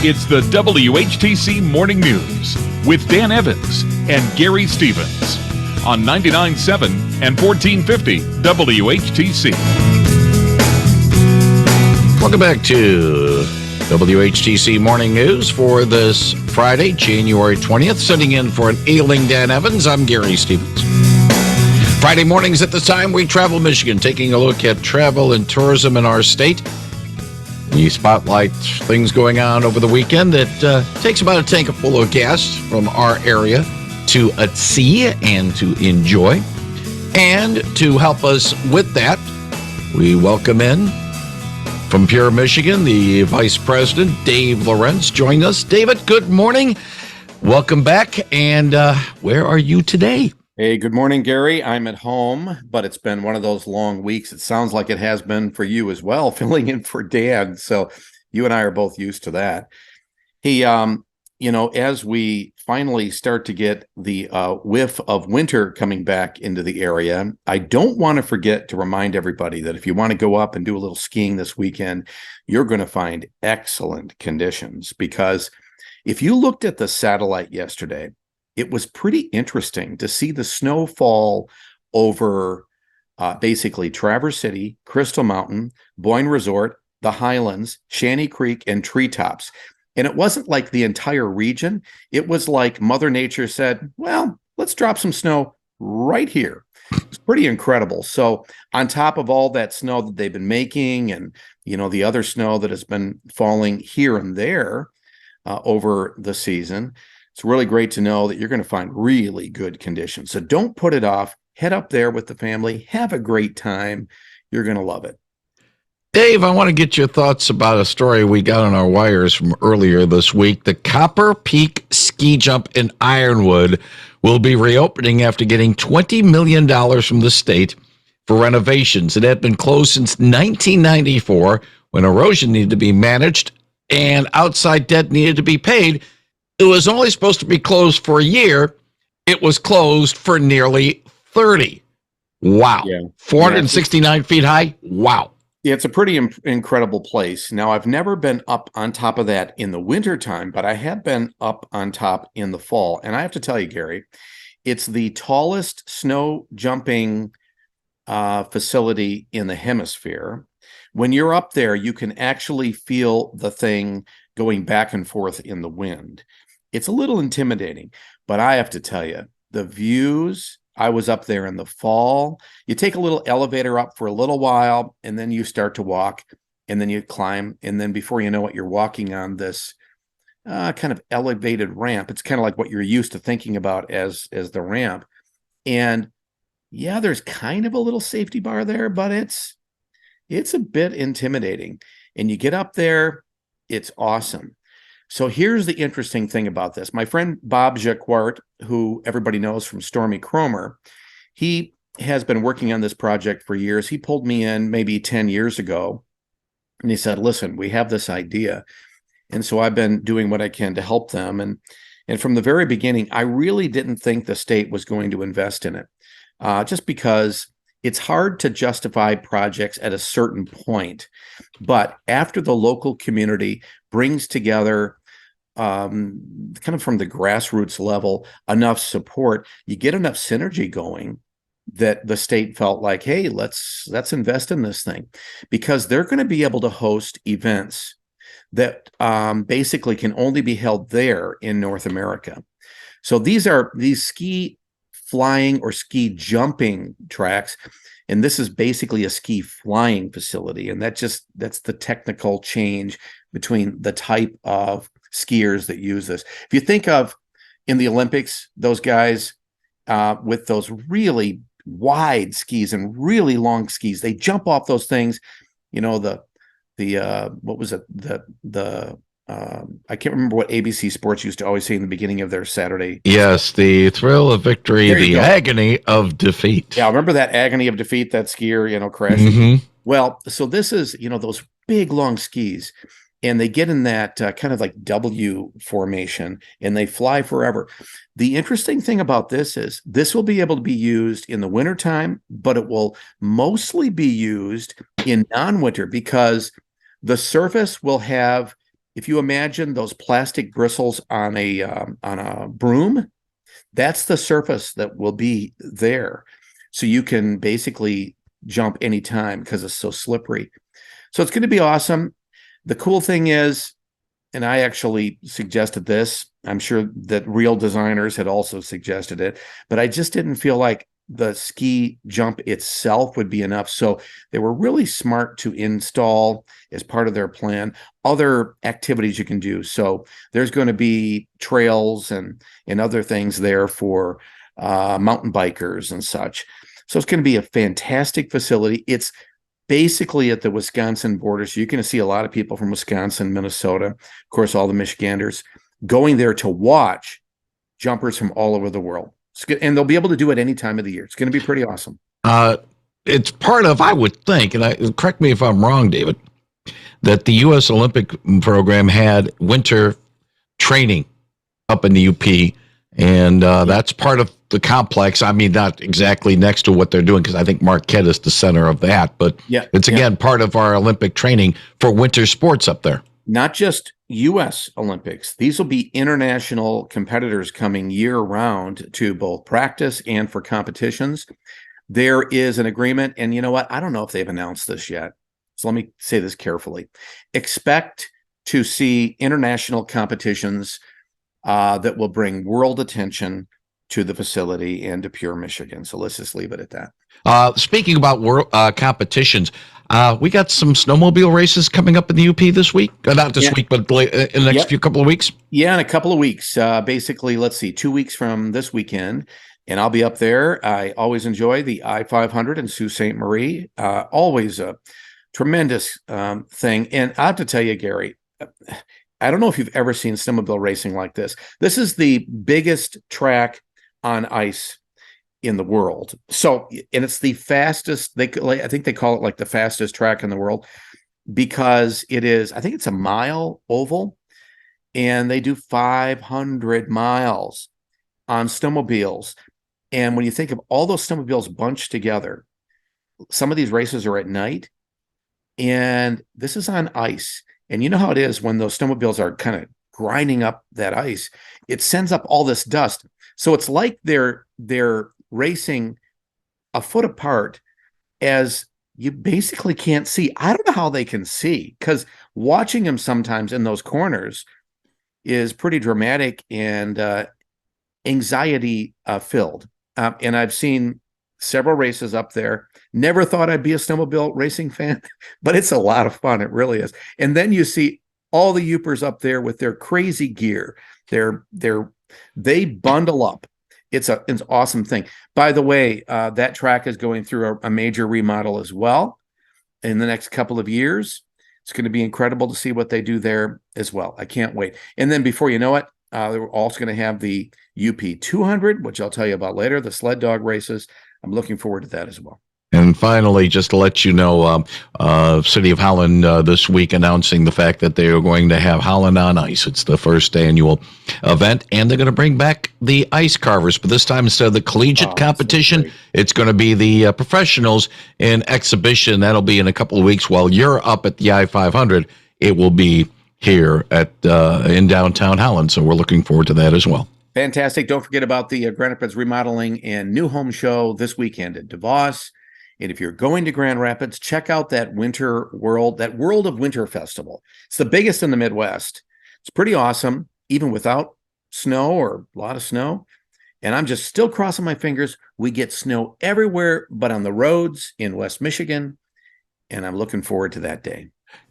It's the WHTC Morning News with Dan Evans and Gary Stevens on 99.7 and 1450 WHTC. Welcome back to WHTC Morning News for this Friday, January 20th. Sitting in for an ailing Dan Evans, I'm Gary Stevens. Friday mornings at this time, we travel Michigan, taking a look at travel and tourism in our state. We spotlight things going on over the weekend that takes about a tank full of gas from our area to see and to enjoy. And to help us with that, we welcome in from Pure, Michigan, the Vice President, Dave Lorenz, join us. David, good morning. Welcome back. And where are you today? Hey, good morning, Gary. I'm at home, but it's been one of those long weeks. It sounds like it has been for you as well, filling in for Dan. So you and I are both used to that. Hey, as we finally start to get the whiff of winter coming back into the area, I don't want to forget to remind everybody that if you want to go up and do a little skiing this weekend, you're going to find excellent conditions, because if you looked at the satellite yesterday, it was pretty interesting to see the snowfall over basically Traverse City, Crystal Mountain, Boyne Resort, the Highlands, Shanty Creek, and Treetops. And it wasn't like the entire region. It was like Mother Nature said, well, let's drop some snow right here. It's pretty incredible. So on top of all that snow that they've been making and, the other snow that has been falling here and there over the season, it's really great to know that you're going to find really good conditions. So don't put it off. Head up there with the family. Have a great time. You're going to love it. Dave, I want to get your thoughts about a story we got on our wires from earlier this week. The Copper Peak Ski Jump in Ironwood will be reopening after getting $20 million from the state for renovations. It had been closed since 1994 when erosion needed to be managed and outside debt needed to be paid. It was only supposed to be closed for a year. It was closed for nearly 30. Wow. Yeah. 469 feet high. Wow. Yeah, it's a pretty incredible place. Now, I've never been up on top of that in the wintertime, but I have been up on top in the fall. And I have to tell you, Gary, it's the tallest snow jumping facility in the hemisphere. When you're up there, you can actually feel the thing going back and forth in the wind. It's a little intimidating, but I have to tell you, the views, I was up there in the fall. You take a little elevator up for a little while, and then you start to walk, and then you climb, and then before you know it, you're walking on this kind of elevated ramp. It's kind of like what you're used to thinking about as the ramp. And yeah, there's kind of a little safety bar there, but it's a bit intimidating. And you get up there, it's awesome. So here's the interesting thing about this. My friend Bob Jacquart, who everybody knows from Stormy Cromer, he has been working on this project for years. He pulled me in maybe 10 years ago, and he said, listen, we have this idea. And so I've been doing what I can to help them. And from the very beginning, I really didn't think the state was going to invest in it, just because it's hard to justify projects at a certain point. But after the local community brings together kind of from the grassroots level enough support, you get enough synergy going that the state felt like, hey, let's invest in this thing, because they're going to be able to host events that basically can only be held there in North America. So these ski flying or ski jumping tracks, and this is basically a ski flying facility. And that's the technical change between the type of skiers that use this. If you think of in the Olympics, those guys with those really wide skis and really long skis, they jump off those things, what was it? I can't remember what ABC Sports used to always say in the beginning of their Saturday. Yes, the thrill of victory, the agony of defeat. Yeah, remember that agony of defeat, that skier, crashing. Mm-hmm. Well, so this is, those big long skis, and they get in that kind of like W formation, and they fly forever. The interesting thing about this is this will be able to be used in the wintertime, but it will mostly be used in non-winter because the surface will have if you imagine those plastic bristles on a broom, that's the surface that will be there. So you can basically jump anytime because it's so slippery. So it's going to be awesome. The cool thing is, and I actually suggested this, I'm sure that real designers had also suggested it, but I just didn't feel like the ski jump itself would be enough. So they were really smart to install, as part of their plan, other activities you can do. So there's going to be trails and other things there for mountain bikers and such. So it's going to be a fantastic facility. It's basically at the Wisconsin border. So you're going to see a lot of people from Wisconsin, Minnesota, of course, all the Michiganders going there to watch jumpers from all over the world. And they'll be able to do it any time of the year. It's going to be pretty awesome. It's part of, I would think, and correct me if I'm wrong, David, that the U.S. Olympic program had winter training up in the UP, and that's part of the complex. I mean, not exactly next to what they're doing, because I think Marquette is the center of that, but it's, again, part of our Olympic training for winter sports up there. Not just U.S. Olympics. These will be international competitors coming year-round to both practice and for competitions. There is an agreement, and you know what? I don't know if they've announced this yet, so let me say this carefully. Expect to see international competitions that will bring world attention to the facility and to Pure Michigan. So let's just leave it at that. Speaking about world competitions, we got some snowmobile races coming up in the UP this week. Not this week, but in the next couple of weeks. Yeah, in a couple of weeks. Basically, let's see, 2 weeks from this weekend, and I'll be up there. I always enjoy the I-500 in Sault Ste. Marie. Always a tremendous thing. And I have to tell you, Gary, I don't know if you've ever seen snowmobile racing like this. This is the biggest track on ice in the world. So, and it's the fastest, I think they call it like the fastest track in the world, because it is, I think it's a mile oval, and they do 500 miles on snowmobiles. And when you think of all those snowmobiles bunched together, some of these races are at night, and this is on ice. And you know how it is when those snowmobiles are kind of grinding up that ice, it sends up all this dust. So it's like they're racing a foot apart, as you basically can't see. I don't know how they can see, because watching them sometimes in those corners is pretty dramatic and anxiety filled. And I've seen several races up there. Never thought I'd be a snowmobile racing fan, but it's a lot of fun. It really is. And then you see all the Yoopers up there with their crazy gear. They bundle up. It's an awesome thing. By the way, that track is going through a major remodel as well in the next couple of years. It's going to be incredible to see what they do there as well. I can't wait. And then before you know it, we're also going to have the UP 200, which I'll tell you about later, the sled dog races. I'm looking forward to that as well. And finally, just to let you know, City of Holland this week announcing the fact that they are going to have Holland on Ice. It's the first annual event, and they're going to bring back the ice carvers. But this time, instead of the collegiate competition, it's going to be the professionals in exhibition. That'll be in a couple of weeks. While you're up at the I-500, it will be here at in downtown Holland. So we're looking forward to that as well. Fantastic. Don't forget about the Grand Rapids Remodeling and New Home Show this weekend at DeVos. And if you're going to Grand Rapids, check out that World of Winter Festival. It's the biggest in the Midwest. It's pretty awesome, even without snow or a lot of snow. And I'm just still crossing my fingers. We get snow everywhere but on the roads in West Michigan. And I'm looking forward to that day.